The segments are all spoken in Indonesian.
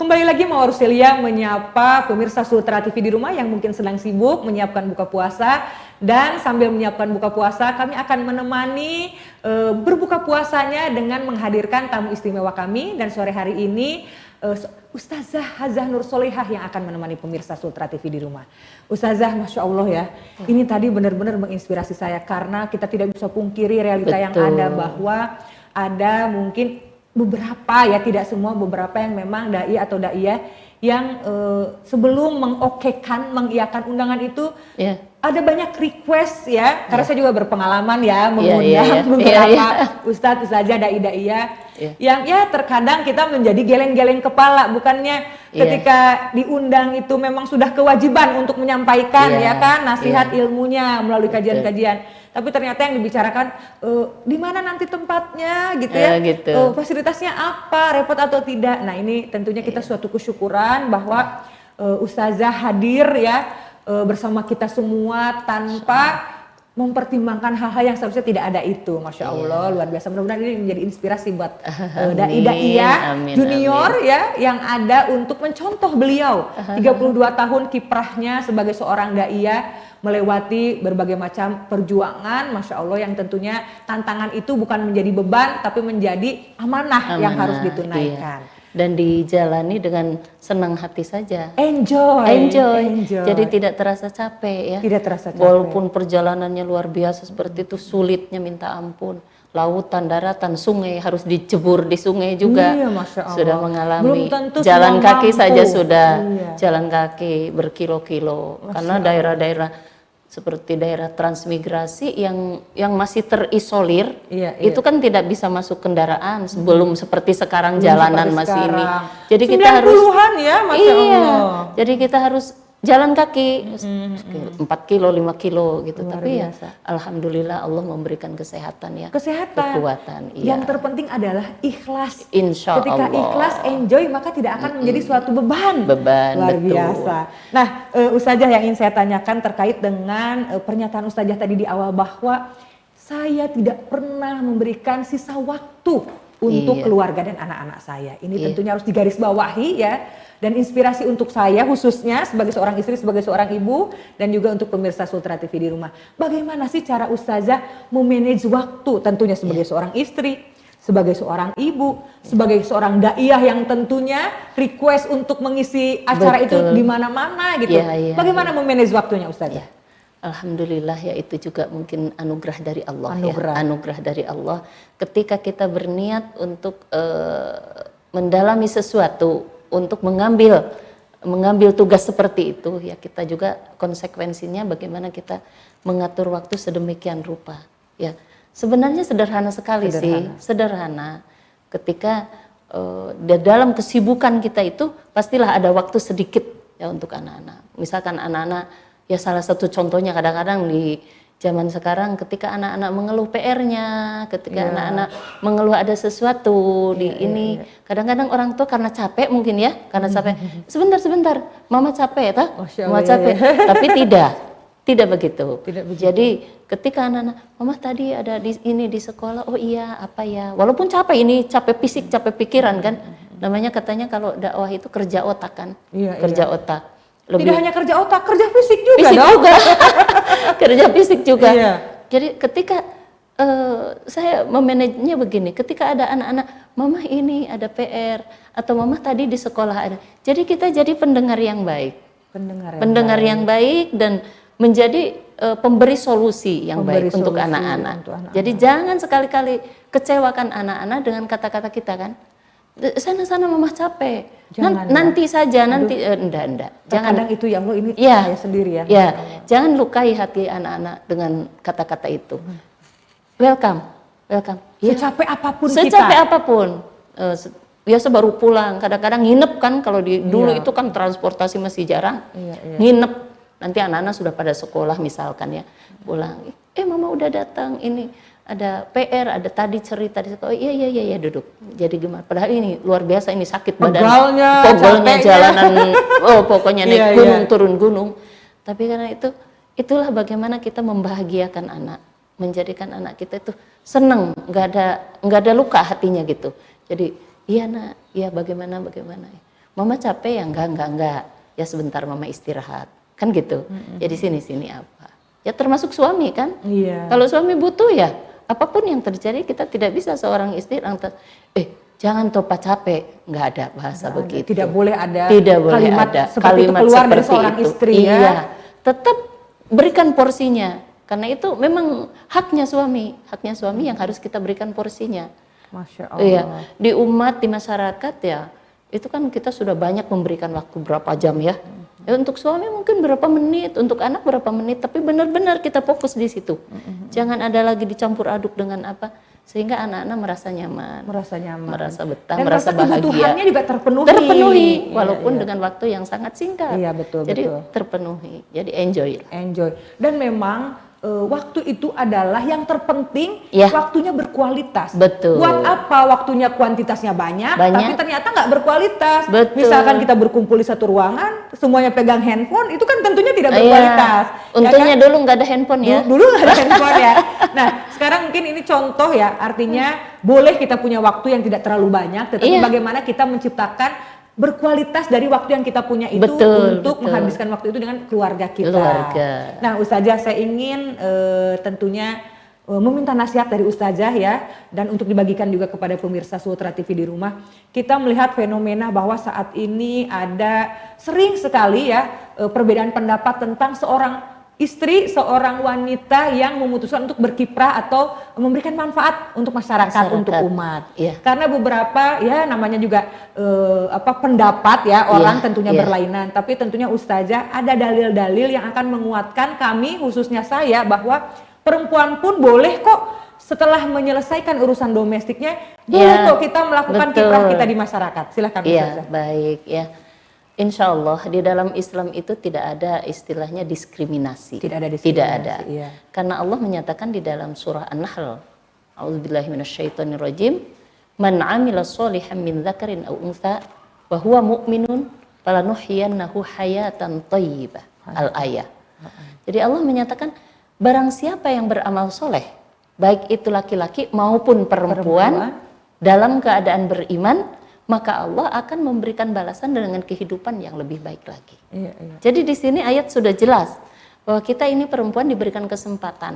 Kembali lagi Mawar Celia menyapa pemirsa Sultra TV di rumah yang mungkin sedang sibuk menyiapkan buka puasa. Dan sambil menyiapkan buka puasa, kami akan menemani berbuka puasanya dengan menghadirkan tamu istimewa kami. Dan sore hari ini Ustazah Hazah Nur Solihah yang akan menemani pemirsa Sultra TV di rumah. Ustazah, Masya Allah ya, ini tadi benar-benar menginspirasi saya karena kita tidak bisa pungkiri realita yang ada, bahwa ada mungkin beberapa, ya tidak semua, beberapa yang memang dai atau daiyah yang sebelum mengokekan, mengiyakan undangan itu ada banyak request ya, karena saya juga berpengalaman ya mengundang beberapa ustadz, ustazah, dai-daiyah yang ya terkadang kita menjadi geleng-geleng kepala, bukannya ketika diundang itu memang sudah kewajiban untuk menyampaikan ya kan nasihat ilmunya melalui kajian-kajian. Tapi ternyata yang dibicarakan di mana nanti tempatnya gitu ya, fasilitasnya apa, repot atau tidak. Nah ini tentunya kita suatu kesyukuran bahwa ustazah hadir ya bersama kita semua tanpa mempertimbangkan hal-hal yang seharusnya tidak ada itu. Masya Allah, luar biasa. Mudah-mudahan ini menjadi inspirasi buat dai-daiyah junior ya yang ada untuk mencontoh beliau. 32 tahun kiprahnya sebagai seorang daiyah, melewati berbagai macam perjuangan, Masya Allah, yang tentunya tantangan itu bukan menjadi beban tapi menjadi amanah yang harus ditunaikan. Dan dijalani dengan senang hati saja. Enjoy. Jadi tidak terasa capek ya. Tidak terasa capek. Walaupun perjalanannya luar biasa seperti itu, sulitnya minta ampun. Lautan, daratan, sungai, harus dicebur di sungai juga. Iya, Masya Allah. Sudah mengalami. Belum tentu jalan kaki mampu saja sudah. Jalan kaki berkilo-kilo. Karena daerah-daerah seperti daerah transmigrasi yang masih terisolir, itu kan tidak bisa masuk kendaraan sebelum seperti sekarang jalanan masih ini. Jadi kita harus 90-an ya, Masya Allah. Jadi kita harus jalan kaki 4 kilo, 5 kilo gitu. Luar tapi biasa. ya alhamdulillah Allah memberikan kesehatan ya. Kesehatan. Kekuatan. Yang terpenting adalah ikhlas. Insya Ketika Allah. ikhlas, enjoy, maka tidak akan menjadi suatu beban. Luar biasa. Nah, Ustazah, yang ingin saya tanyakan terkait dengan pernyataan Ustazah tadi di awal bahwa saya tidak pernah memberikan sisa waktu untuk keluarga dan anak-anak saya. Ini tentunya harus digarisbawahi ya. Dan inspirasi untuk saya khususnya sebagai seorang istri, sebagai seorang ibu, dan juga untuk pemirsa Sultra TV di rumah. Bagaimana sih cara Ustazah memanage waktu tentunya sebagai seorang istri, sebagai seorang ibu, sebagai seorang daiyah yang tentunya request untuk mengisi acara itu di mana-mana gitu. Bagaimana memanage waktunya Ustazah? Alhamdulillah ya, itu juga mungkin anugerah dari Allah. Anugerah dari Allah. Ketika kita berniat untuk mendalami sesuatu, untuk mengambil tugas seperti itu ya, kita juga konsekuensinya bagaimana kita mengatur waktu sedemikian rupa ya. Sebenarnya sederhana sekali sih, sederhana. Ketika dalam kesibukan kita itu pastilah ada waktu sedikit ya untuk anak-anak. Misalkan anak-anak ya, salah satu contohnya kadang-kadang di zaman sekarang ketika anak-anak mengeluh PR-nya, ketika anak-anak mengeluh ada sesuatu di ini, kadang-kadang orang tua karena capek mungkin ya, karena capek. Sebentar, mama capek ya, mama capek. Tapi tidak begitu. Jadi ketika anak-anak, mama tadi ada di ini di sekolah, oh iya apa ya, walaupun capek, ini capek fisik, capek pikiran kan, namanya katanya kalau dakwah itu kerja otak kan, kerja otak. Tidak hanya kerja otak, kerja fisik juga dong. Kerja fisik juga. Jadi ketika saya memanajenya begini, ketika ada anak-anak, mama ini ada PR, atau mama tadi di sekolah ada. Jadi kita jadi pendengar yang baik. Pendengar yang baik dan menjadi pemberi solusi yang baik untuk anak-anak. Jadi jangan sekali-kali kecewakan anak-anak dengan kata-kata kita kan. Sana mama capek. Nanti saja, nanti enggak. Jangan itu ya Allah, ini saya sendiri ya. Jangan lukai hati anak-anak dengan kata-kata itu. Welcome. Secapek apapun kita. Secapek apapun. Biasa baru pulang, kadang-kadang nginep kan, kalau dulu itu kan transportasi masih jarang. Nginep. Nanti anak-anak sudah pada sekolah misalkan ya. Pulang. Mama udah datang ini. Ada PR, ada tadi cerita di sekolah. Iya duduk. Jadi gimana? Padahal ini luar biasa, ini sakit badan. Pegolnya jalanan. Pokoknya naik gunung, turun gunung. Tapi karena itulah bagaimana kita membahagiakan anak, menjadikan anak kita itu senang, nggak ada luka hatinya gitu. Jadi iya nak, iya bagaimana. Mama capek ya enggak. Ya sebentar mama istirahat. Kan gitu. Jadi sini apa. Ya termasuk suami kan. Iya. Kalau suami butuh ya apapun yang terjadi kita tidak bisa seorang istri jangan topa capek. Enggak ada bahasa begitu. Tidak boleh ada kalimat seperti itu keluar dari seorang istri ya. Iya. Tetap berikan porsinya. Karena itu memang haknya suami yang harus kita berikan porsinya. Masya Allah. Iya, di umat, di masyarakat ya, itu kan kita sudah banyak memberikan waktu berapa jam ya. Ya untuk suami mungkin berapa menit, untuk anak berapa menit, tapi benar-benar kita fokus di situ. Jangan ada lagi dicampur aduk dengan apa, sehingga anak-anak merasa nyaman, merasa betah, dan merasa bahagia. Kebutuhannya juga terpenuhi, walaupun dengan waktu yang sangat singkat. Iya, betul. Jadi terpenuhi, jadi enjoy. Dan memang waktu itu adalah yang terpenting, waktunya berkualitas. Betul. Buat apa waktunya kuantitasnya banyak. Tapi ternyata nggak berkualitas. Betul. Misalkan kita berkumpul di satu ruangan, semuanya pegang handphone, itu kan tentunya tidak berkualitas. Untungnya ya kan? dulu nggak ada handphone ya. Dulu nggak ada handphone ya. Nah, sekarang mungkin ini contoh ya, artinya boleh kita punya waktu yang tidak terlalu banyak, tetapi bagaimana kita menciptakan berkualitas dari waktu yang kita punya itu untuk menghabiskan waktu itu dengan keluarga kita. Nah, Ustazah, saya ingin tentunya meminta nasihat dari Ustazah ya, dan untuk dibagikan juga kepada pemirsa Sutra TV di rumah. Kita melihat fenomena bahwa saat ini ada sering sekali ya perbedaan pendapat tentang seorang istri, seorang wanita yang memutuskan untuk berkiprah atau memberikan manfaat untuk masyarakat. Untuk umat. Karena beberapa ya namanya juga pendapat ya orang tentunya berlainan, tapi tentunya Ustazah ada dalil-dalil yang akan menguatkan kami, khususnya saya, bahwa perempuan pun boleh kok setelah menyelesaikan urusan domestiknya boleh kok kita melakukan kiprah kita di masyarakat. Silakan Ustazah. Baik ya. Insya Allah di dalam Islam itu tidak ada istilahnya diskriminasi. Tidak ada. Karena Allah menyatakan di dalam surah An-Nahl, A'udzubillahi minasyaitonirrajim, man 'amila sholihan min dzakarin aw untha wa huwa mu'minun falanuhyiyannahu hayatan thayyibah. Al-ayah. Jadi Allah menyatakan barang siapa yang beramal soleh, baik itu laki-laki maupun perempuan dalam keadaan beriman, maka Allah akan memberikan balasan dengan kehidupan yang lebih baik lagi. Jadi di sini ayat sudah jelas bahwa kita ini perempuan diberikan kesempatan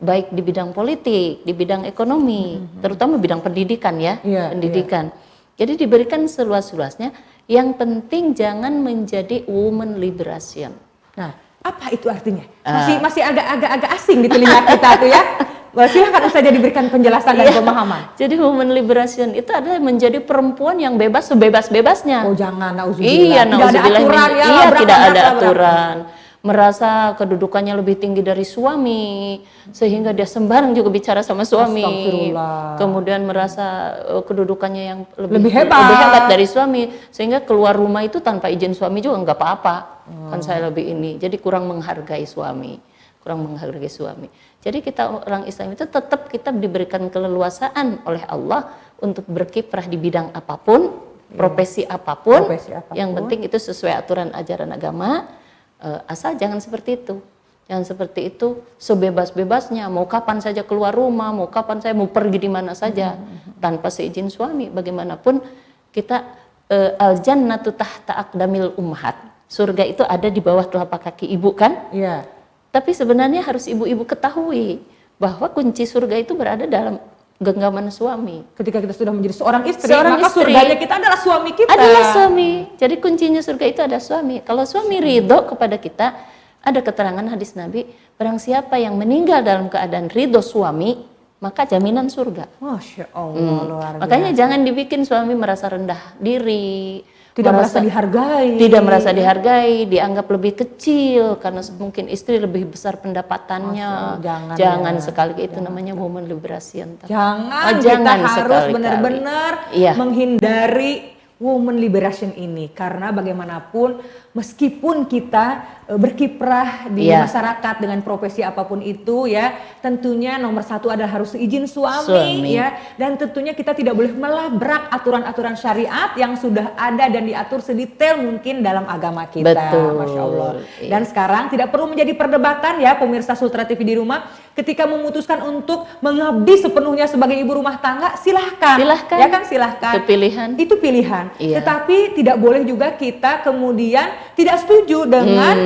baik di bidang politik, di bidang ekonomi, terutama bidang pendidikan ya, pendidikan. Jadi diberikan seluas-luasnya. Yang penting jangan menjadi woman liberation. Nah, apa itu artinya? Masih agak asing di telinga kita tuh ya. Silahkan Ustazah diberikan penjelasan dan pemahaman. Jadi woman liberation itu adalah menjadi perempuan yang bebas sebebas-bebasnya. Oh jangan, nauzubillah. Tidak ada aturan ya. Tidak ada aturan. Merasa kedudukannya lebih tinggi dari suami, sehingga dia sembarang juga bicara sama suami. Kemudian merasa kedudukannya yang lebih hebat dari suami, sehingga keluar rumah itu tanpa izin suami juga nggak apa-apa. Kan saya lebih ini. Jadi kurang menghargai suami. Jadi kita orang Islam itu tetap kita diberikan keleluasaan oleh Allah untuk berkiprah di bidang apapun, profesi apapun. Yang penting itu sesuai aturan ajaran agama, asal jangan seperti itu. Jangan seperti itu sebebas-bebasnya, mau kapan saja keluar rumah, mau kapan saya mau pergi di mana saja tanpa seizin suami. Bagaimanapun kita al-jannatu tahta aqdamil ummahat. Surga itu ada di bawah telapak kaki ibu kan? Iya. Tapi sebenarnya harus ibu-ibu ketahui bahwa kunci surga itu berada dalam genggaman suami. Ketika kita sudah menjadi seorang istri, maka surganya kita adalah suami kita. Adalah suami. Jadi kuncinya surga itu ada suami. Kalau suami ridho kepada kita, ada keterangan hadis Nabi, barang siapa yang meninggal dalam keadaan ridho suami, maka jaminan surga. Masya Allah, luar biasa. Makanya jangan dibikin suami merasa rendah diri, tidak merasa dihargai, dianggap lebih kecil karena mungkin istri lebih besar pendapatannya. Jangan sekali itu namanya woman liberation. Jangan kita harus benar-benar menghindari woman liberation ini, karena bagaimanapun meskipun kita berkiprah di masyarakat dengan profesi apapun itu ya, tentunya nomor satu adalah harus izin suami ya, dan tentunya kita tidak boleh melabrak aturan-aturan syariat yang sudah ada dan diatur sedetail mungkin dalam agama kita. Masya Allah. Dan sekarang tidak perlu menjadi perdebatan ya pemirsa Sutra TV di rumah, ketika memutuskan untuk mengabdi sepenuhnya sebagai ibu rumah tangga, silahkan. Ya kan, silahkan. Itu pilihan. Iya. Tetapi tidak boleh juga kita kemudian tidak setuju dengan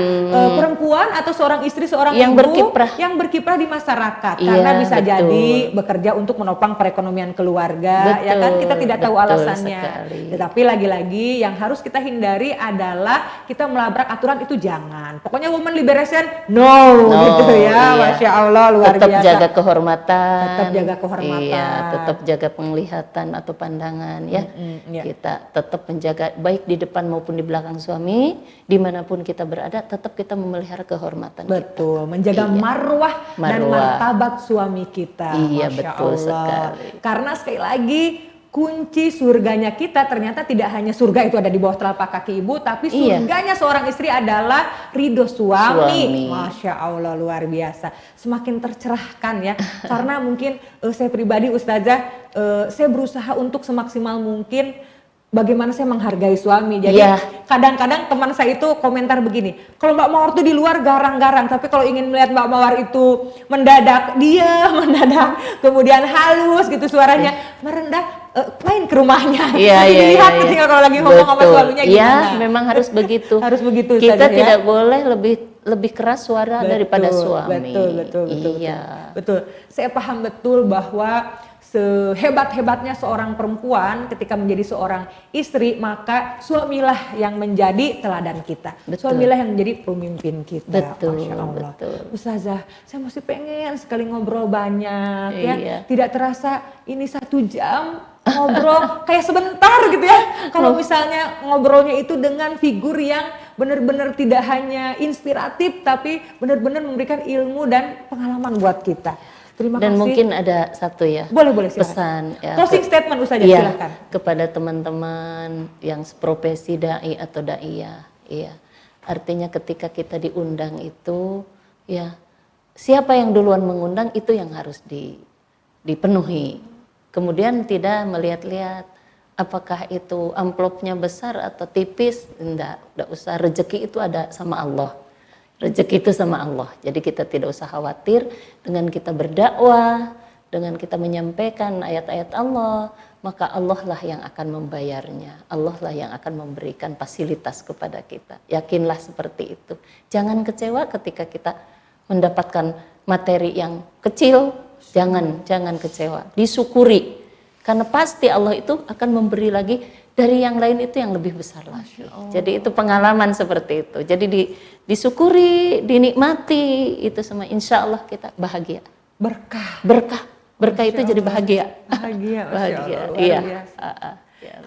perempuan atau seorang istri, seorang Yang ibu berkiprah. yang berkiprah di masyarakat, Iya, karena bisa betul. jadi bekerja untuk menopang perekonomian keluarga, ya kan, kita tidak tahu Betul alasannya. sekali. Tetapi lagi-lagi yang harus kita hindari adalah kita melabrak aturan itu jangan. Pokoknya woman liberation no, gitu ya. Iya. Masya Allah, luar Tetap biasa. jaga kehormatan. Tetap jaga kehormatan. Iya, tetap jaga penglihatan atau pandangan ya. iya. Kita tetap menjaga baik di depan maupun di belakang suami, dimanapun kita berada, tetap kita memelihara kehormatan. Betul, menjaga Iya. marwah dan Marwah. martabat suami kita. Iya, Masya betul Allah. sekali. Karena sekali lagi kunci surganya kita ternyata tidak hanya surga itu ada di bawah telapak kaki ibu, tapi Iya. surganya seorang istri adalah ridho suami. Suami. Masya Allah, luar biasa. Semakin tercerahkan ya. Karena mungkin saya pribadi Ustazah, saya berusaha untuk semaksimal mungkin bagaimana saya menghargai suami. Jadi Iya. kadang-kadang teman saya itu komentar begini, kalau Mbak Mawar tuh di luar garang-garang, tapi kalau ingin melihat Mbak Mawar itu mendadak dia mendadak kemudian halus gitu suaranya merendah, main ke rumahnya. Iya, Nanti iya, dilihat iya, ketika iya. kalau lagi ngomong sama Betul. suaminya Iya, gimana. memang harus begitu. Harus begitu Kita Ustazah, ya. tidak boleh lebih keras suara daripada suami. Betul. Iya. Betul. Saya paham betul bahwa sehebat-hebatnya seorang perempuan ketika menjadi seorang istri, maka suamilah yang menjadi teladan kita. Betul. Suamilah yang menjadi pemimpin kita. Betul, Masya Allah. betul. Ustazah, saya masih pengen sekali ngobrol banyak ya. Iya. Tidak terasa ini 1 jam ngobrol kayak sebentar gitu ya. Kalau misalnya ngobrolnya itu dengan figur yang benar-benar tidak hanya inspiratif tapi benar-benar memberikan ilmu dan pengalaman buat kita. Terima Dan kasih. mungkin ada satu ya Boleh silakan. pesan ya, Closing statement Ustazah, iya, silakan. kepada teman-teman yang seprofesi dai atau daiyah. Iya. Artinya ketika kita diundang itu ya siapa yang duluan mengundang itu yang harus dipenuhi. Kemudian tidak melihat-lihat apakah itu amplopnya besar atau tipis, enggak usah, rezeki itu ada sama Allah. Rezeki itu sama Allah. Jadi kita tidak usah khawatir dengan kita berdakwah, dengan kita menyampaikan ayat-ayat Allah, maka Allah lah yang akan membayarnya. Allah lah yang akan memberikan fasilitas kepada kita. Yakinlah seperti itu. Jangan kecewa ketika kita mendapatkan materi yang kecil, jangan kecewa. Disyukuri. Karena pasti Allah itu akan memberi lagi dari yang lain itu yang lebih besar lagi. Jadi itu pengalaman seperti itu. Jadi disyukuri, dinikmati itu semua. Insya Allah kita bahagia. Berkah itu jadi bahagia. Bahagia. Bahagia. Luar Iya. biasa.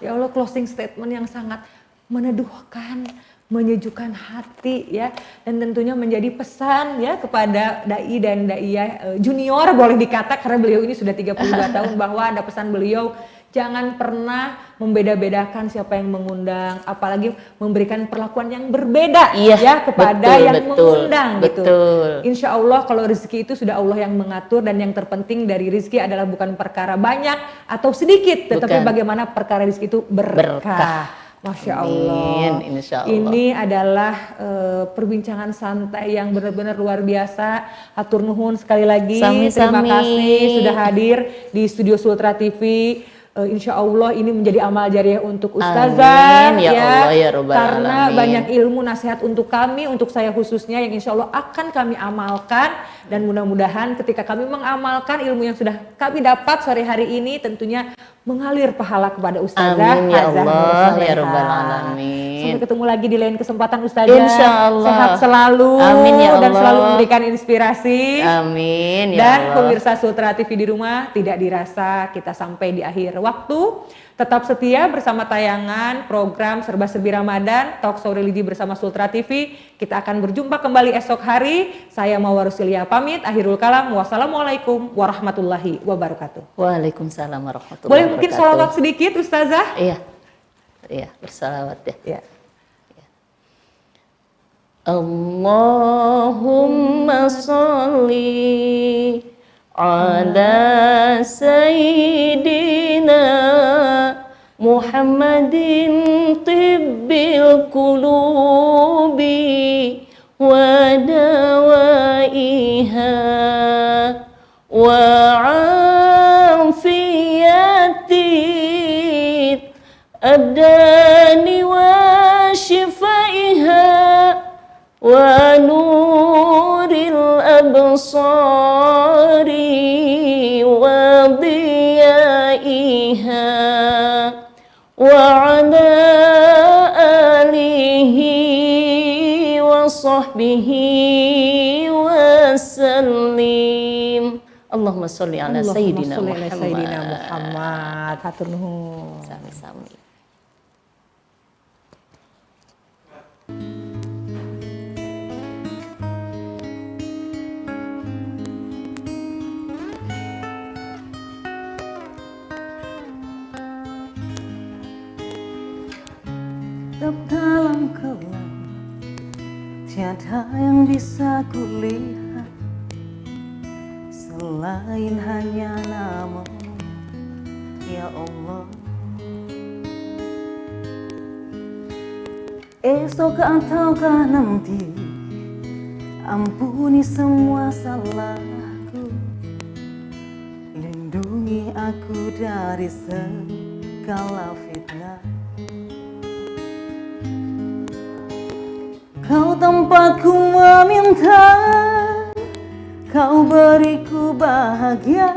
Ya Allah, closing statement yang sangat meneduhkan, menyejukkan hati ya, dan tentunya menjadi pesan ya kepada dai dan daiyah junior boleh dikata, karena beliau ini sudah 32 tahun, bahwa ada pesan beliau, jangan pernah membeda-bedakan siapa yang mengundang, apalagi memberikan perlakuan yang berbeda ya kepada yang mengundang gitu. Insya Allah kalau rezeki itu sudah Allah yang mengatur, dan yang terpenting dari rezeki adalah bukan perkara banyak atau sedikit, tetapi bagaimana perkara rezeki itu berkah. Masya Allah. Amin, insya Allah. Ini adalah perbincangan santai yang benar-benar luar biasa. Hatur nuhun sekali lagi. Terima kasih sudah hadir di Studio Sultra TV. Insya Allah ini menjadi amal jariah untuk Ustazah. Amin, ya Allah, ya Rabbal karena Alamin. banyak ilmu nasihat untuk kami, untuk saya khususnya, yang insya Allah akan kami amalkan. Dan mudah-mudahan ketika kami mengamalkan ilmu yang sudah kami dapat sore hari ini, tentunya mengalir pahala kepada Ustazah. Amin, ya Hazah Nur Allah, ya Salehah. Rabbal Alamin. Sampai ketemu lagi di lain kesempatan Ustazah. Insya Allah. Sehat selalu. Amin, ya Allah. Dan selalu memberikan inspirasi. Amin, ya Dan Allah. pemirsa Sultra TV di rumah, tidak dirasa kita sampai di akhir waktu. Tetap setia bersama tayangan program Serba Serbi Ramadan, Talkshow Religi bersama Sultra TV. Kita akan berjumpa kembali esok hari. Saya Mawar Rusilia pamit. Akhirul kalam. Wassalamualaikum warahmatullahi wabarakatuh. Waalaikumsalam warahmatullahi wabarakatuh. Boleh mungkin sholawat sedikit Ustazah? Iya, bersalawat ya. Ya. Allahumma sholli ala sayyidina Muhammadin tibbil qulubi wa dawaiha wa afiyati ada نور الأبصار وضيائها وعلى آله وصحبه وسلم. اللهم صل على سيدنا Muhammad. Hatur nuhun. Sami-sami. Tetap dalam kelam, tiada yang bisa kulihat selain hanya namamu, ya Allah. Esok ataukah nanti, ampuni semua salahku, lindungi aku dari segala fitnah. Kau tempatku meminta, kau beriku bahagia,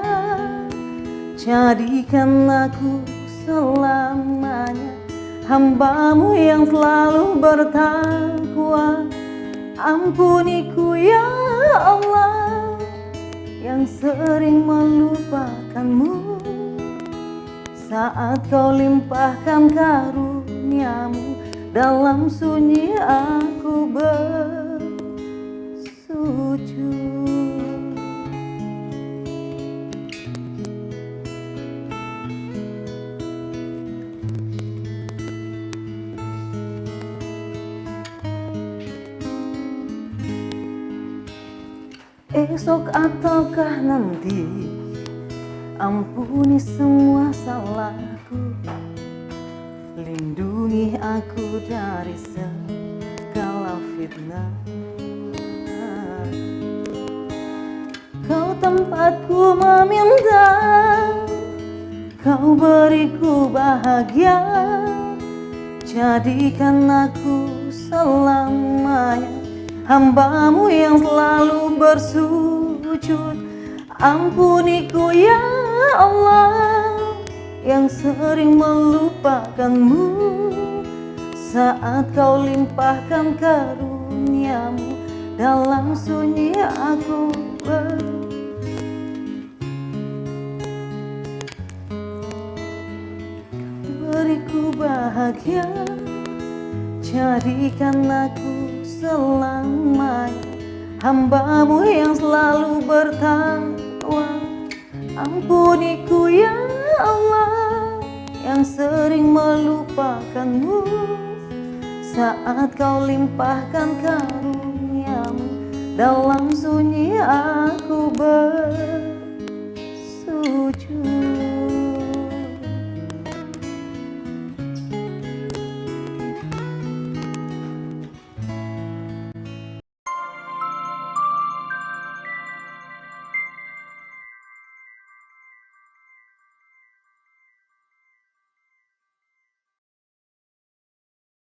jadikan aku selamanya hamba-Mu yang selalu bertakwa. Ampuniku ya Allah, yang sering melupakan-Mu saat Kau limpahkan karunia-Mu. Dalam sunyi aku bersujud. Esok ataukah nanti, ampuni semua salahku, lindungi aku dari segala fitnah. Kau tempatku meminta, kau beriku bahagia, jadikan aku selamanya hamba-Mu yang selalu bersujud. Ampuniku ya Allah, yang sering melupakan-Mu saat Kau limpahkan karunia-Mu. Dalam sunyi aku beriku bahagia, jadikan aku selamanya hamba-Mu yang selalu bertakwa. Ampuniku ya Allah, yang sering melupakan-Mu saat Kau limpahkan karunia-Mu. Dalam sunyi aku bersujud.